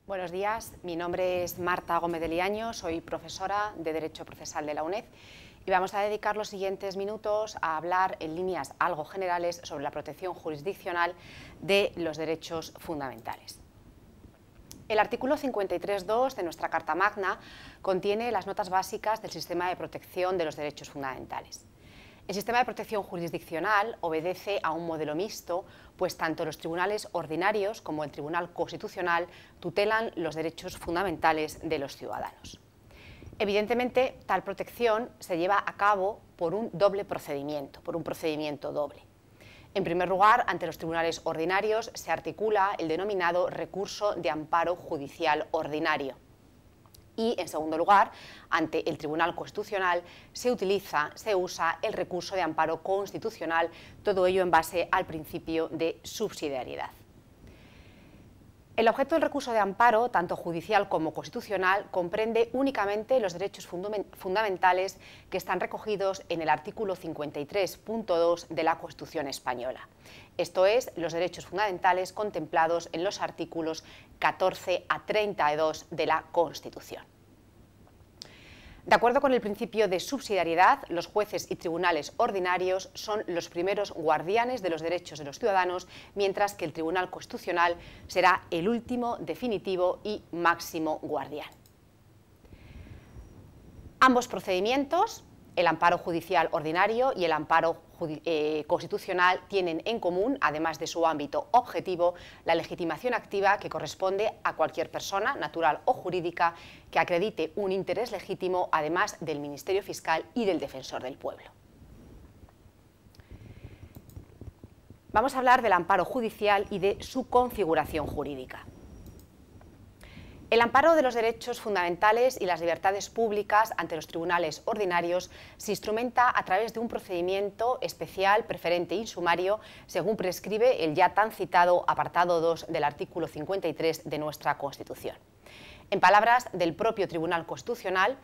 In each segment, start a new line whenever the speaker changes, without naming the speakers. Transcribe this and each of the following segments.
Buenos días, mi nombre es Marta Gómez de Liaño, soy profesora de Derecho Procesal de la UNED y vamos a dedicar los siguientes minutos a hablar en líneas algo generales sobre la protección jurisdiccional de los derechos fundamentales. El artículo 53.2 de nuestra Carta Magna contiene las notas básicas del sistema de protección de los derechos fundamentales. El sistema de protección jurisdiccional obedece a un modelo mixto, pues tanto los tribunales ordinarios como el Tribunal Constitucional tutelan los derechos fundamentales de los ciudadanos. Evidentemente, tal protección se lleva a cabo por un doble procedimiento, por un procedimiento doble. En primer lugar, ante los tribunales ordinarios se articula el denominado recurso de amparo judicial ordinario. Y, en segundo lugar, ante el Tribunal Constitucional se usa el recurso de amparo constitucional, todo ello en base al principio de subsidiariedad. El objeto del recurso de amparo, tanto judicial como constitucional, comprende únicamente los derechos fundamentales que están recogidos en el artículo 53.2 de la Constitución española. Esto es, los derechos fundamentales contemplados en los artículos 14 a 32 de la Constitución. De acuerdo con el principio de subsidiariedad, los jueces y tribunales ordinarios son los primeros guardianes de los derechos de los ciudadanos, mientras que el Tribunal Constitucional será el último, definitivo y máximo guardián. Ambos procedimientos, el amparo judicial ordinario y el amparo constitucional, tienen en común, además de su ámbito objetivo, la legitimación activa que corresponde a cualquier persona, natural o jurídica, que acredite un interés legítimo, además del Ministerio Fiscal y del Defensor del Pueblo. Vamos a hablar del amparo judicial y de su configuración jurídica. El amparo de los derechos fundamentales y las libertades públicas ante los tribunales ordinarios se instrumenta a través de un procedimiento especial, preferente y sumario, según prescribe el ya tan citado apartado 2 del artículo 53 de nuestra Constitución. En palabras del propio Tribunal Constitucional,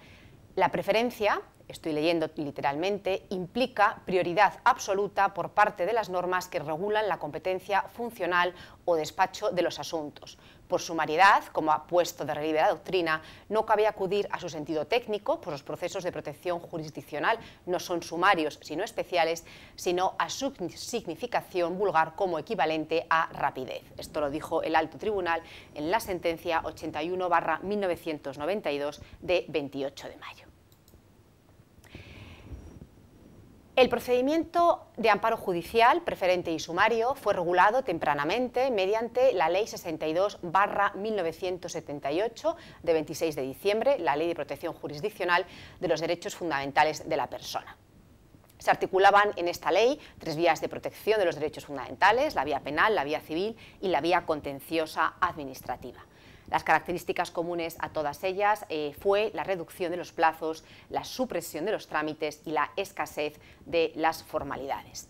la preferencia, estoy leyendo literalmente, implica prioridad absoluta por parte de las normas que regulan la competencia funcional o despacho de los asuntos. Por sumariedad, como ha puesto de relieve la doctrina, no cabe acudir a su sentido técnico, pues los procesos de protección jurisdiccional no son sumarios, sino especiales, sino a su significación vulgar como equivalente a rapidez. Esto lo dijo el Alto Tribunal en la sentencia 81/1992 de 28 de mayo. El procedimiento de amparo judicial, preferente y sumario, fue regulado tempranamente mediante la Ley 62/1978 de 26 de diciembre, la Ley de Protección Jurisdiccional de los Derechos Fundamentales de la Persona. Se articulaban en esta ley 3 vías de protección de los derechos fundamentales: la vía penal, la vía civil y la vía contenciosa administrativa. Las características comunes a todas ellas fue la reducción de los plazos, la supresión de los trámites y la escasez de las formalidades.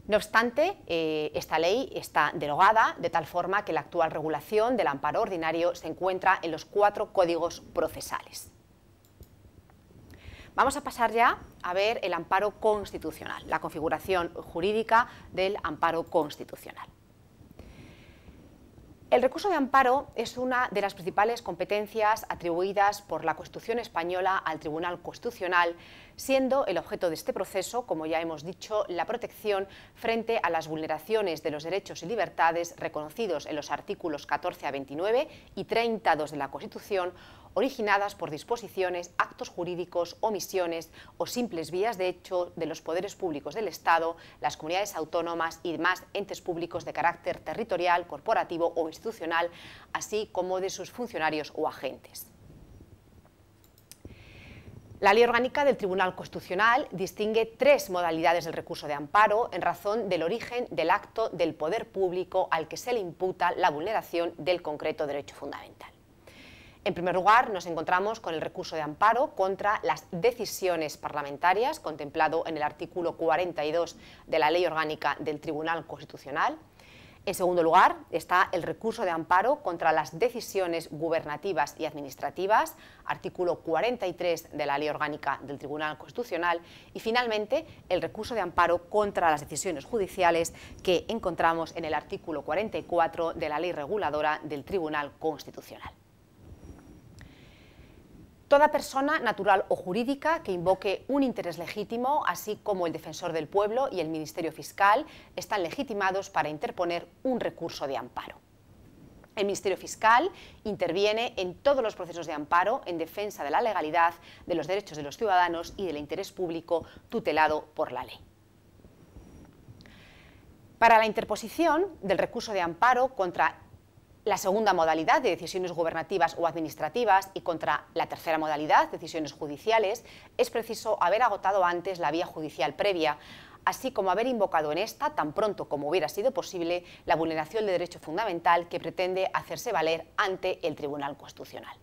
No obstante, esta ley está derogada de tal forma que la actual regulación del amparo ordinario se encuentra en los 4 códigos procesales. Vamos a pasar ya a ver el amparo constitucional, la configuración jurídica del amparo constitucional. El recurso de amparo es una de las principales competencias atribuidas por la Constitución española al Tribunal Constitucional, siendo el objeto de este proceso, como ya hemos dicho, la protección frente a las vulneraciones de los derechos y libertades reconocidos en los artículos 14 a 29 y 32 de la Constitución, originadas por disposiciones, actos jurídicos, omisiones o simples vías de hecho de los poderes públicos del Estado, las comunidades autónomas y demás entes públicos de carácter territorial, corporativo o institucional, así como de sus funcionarios o agentes. La Ley Orgánica del Tribunal Constitucional distingue 3 modalidades del recurso de amparo en razón del origen del acto del poder público al que se le imputa la vulneración del concreto derecho fundamental. En primer lugar, nos encontramos con el recurso de amparo contra las decisiones parlamentarias, contemplado en el artículo 42 de la Ley Orgánica del Tribunal Constitucional. En segundo lugar, está el recurso de amparo contra las decisiones gubernativas y administrativas, artículo 43 de la Ley Orgánica del Tribunal Constitucional, y finalmente el recurso de amparo contra las decisiones judiciales que encontramos en el artículo 44 de la Ley Reguladora del Tribunal Constitucional. Toda persona natural o jurídica que invoque un interés legítimo, así como el defensor del pueblo y el Ministerio Fiscal, están legitimados para interponer un recurso de amparo. El Ministerio Fiscal interviene en todos los procesos de amparo en defensa de la legalidad, de los derechos de los ciudadanos y del interés público tutelado por la ley. Para la interposición del recurso de amparo contra la segunda modalidad de decisiones gubernativas o administrativas y contra la tercera modalidad, decisiones judiciales, es preciso haber agotado antes la vía judicial previa, así como haber invocado en esta, tan pronto como hubiera sido posible, la vulneración de derecho fundamental que pretende hacerse valer ante el Tribunal Constitucional.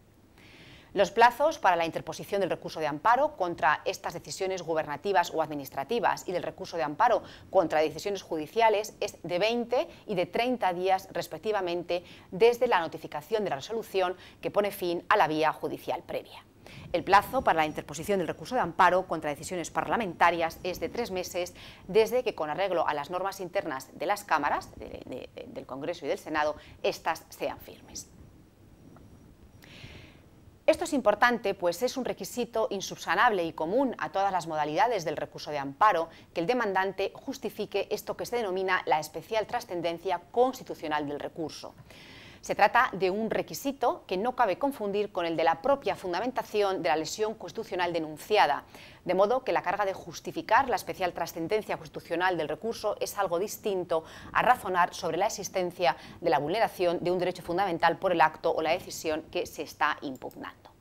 Los plazos para la interposición del recurso de amparo contra estas decisiones gubernativas o administrativas y del recurso de amparo contra decisiones judiciales es de 20 y de 30 días respectivamente desde la notificación de la resolución que pone fin a la vía judicial previa. El plazo para la interposición del recurso de amparo contra decisiones parlamentarias es de 3 meses desde que, con arreglo a las normas internas de las cámaras, del Congreso y del Senado, éstas sean firmes. Esto es importante, pues es un requisito insubsanable y común a todas las modalidades del recurso de amparo que el demandante justifique esto que se denomina la especial trascendencia constitucional del recurso. Se trata de un requisito que no cabe confundir con el de la propia fundamentación de la lesión constitucional denunciada, de modo que la carga de justificar la especial trascendencia constitucional del recurso es algo distinto a razonar sobre la existencia de la vulneración de un derecho fundamental por el acto o la decisión que se está impugnando.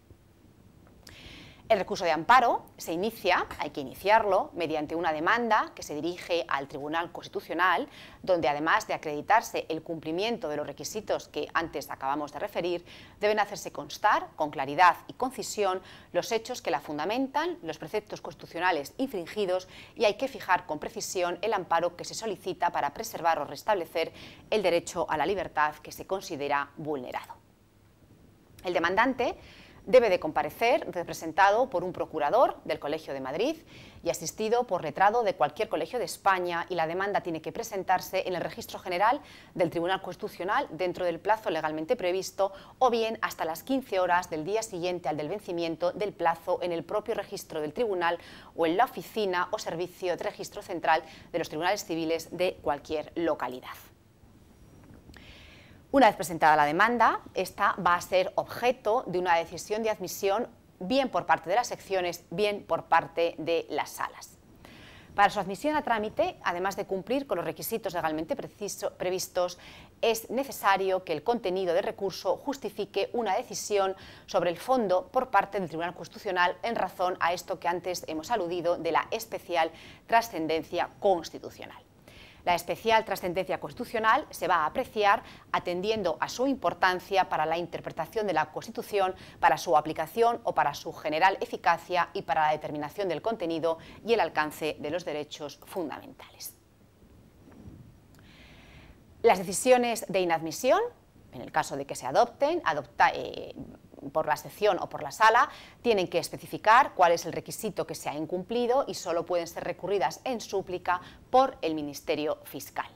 El recurso de amparo se inicia, hay que iniciarlo, mediante una demanda que se dirige al Tribunal Constitucional, donde además de acreditarse el cumplimiento de los requisitos que antes acabamos de referir, deben hacerse constar con claridad y concisión los hechos que la fundamentan, los preceptos constitucionales infringidos y hay que fijar con precisión el amparo que se solicita para preservar o restablecer el derecho a la libertad que se considera vulnerado. El demandante debe de comparecer representado por un procurador del Colegio de Madrid y asistido por letrado de cualquier colegio de España, y la demanda tiene que presentarse en el registro general del Tribunal Constitucional dentro del plazo legalmente previsto o bien hasta las 15 horas del día siguiente al del vencimiento del plazo en el propio registro del tribunal o en la oficina o servicio de registro central de los tribunales civiles de cualquier localidad. Una vez presentada la demanda, esta va a ser objeto de una decisión de admisión bien por parte de las secciones, bien por parte de las salas. Para su admisión a trámite, además de cumplir con los requisitos legalmente previstos, es necesario que el contenido del recurso justifique una decisión sobre el fondo por parte del Tribunal Constitucional en razón a esto que antes hemos aludido de la especial trascendencia constitucional. La especial trascendencia constitucional se va a apreciar atendiendo a su importancia para la interpretación de la Constitución, para su aplicación o para su general eficacia y para la determinación del contenido y el alcance de los derechos fundamentales. Las decisiones de inadmisión, en el caso de que se adopten, por la sección o por la sala, tienen que especificar cuál es el requisito que se ha incumplido y solo pueden ser recurridas en súplica por el Ministerio Fiscal.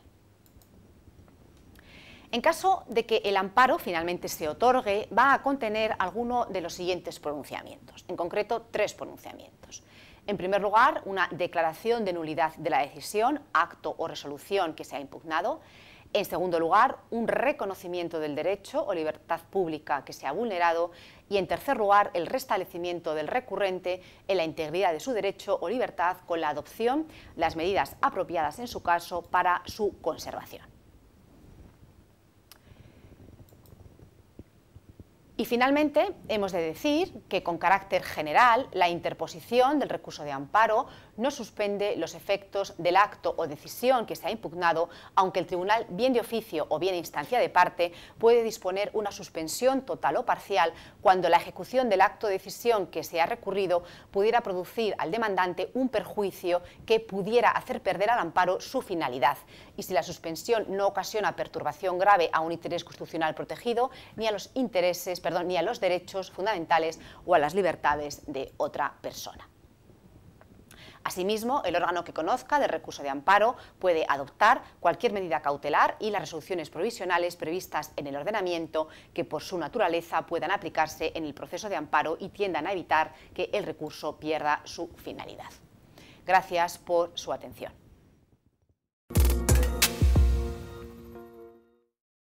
En caso de que el amparo finalmente se otorgue, va a contener alguno de los siguientes pronunciamientos, en concreto 3 pronunciamientos. En primer lugar, una declaración de nulidad de la decisión, acto o resolución que se ha impugnado. En segundo lugar, un reconocimiento del derecho o libertad pública que se ha vulnerado. Y en tercer lugar, el restablecimiento del recurrente en la integridad de su derecho o libertad con la adopción de las medidas apropiadas en su caso para su conservación. Y finalmente, hemos de decir que con carácter general, la interposición del recurso de amparo no suspende los efectos del acto o decisión que se ha impugnado, aunque el tribunal, bien de oficio o bien de instancia de parte, puede disponer una suspensión total o parcial cuando la ejecución del acto o decisión que se ha recurrido pudiera producir al demandante un perjuicio que pudiera hacer perder al amparo su finalidad, y si la suspensión no ocasiona perturbación grave a un interés constitucional protegido ni a los derechos fundamentales o a las libertades de otra persona. Asimismo, el órgano que conozca del recurso de amparo puede adoptar cualquier medida cautelar y las resoluciones provisionales previstas en el ordenamiento que por su naturaleza puedan aplicarse en el proceso de amparo y tiendan a evitar que el recurso pierda su finalidad. Gracias por su atención.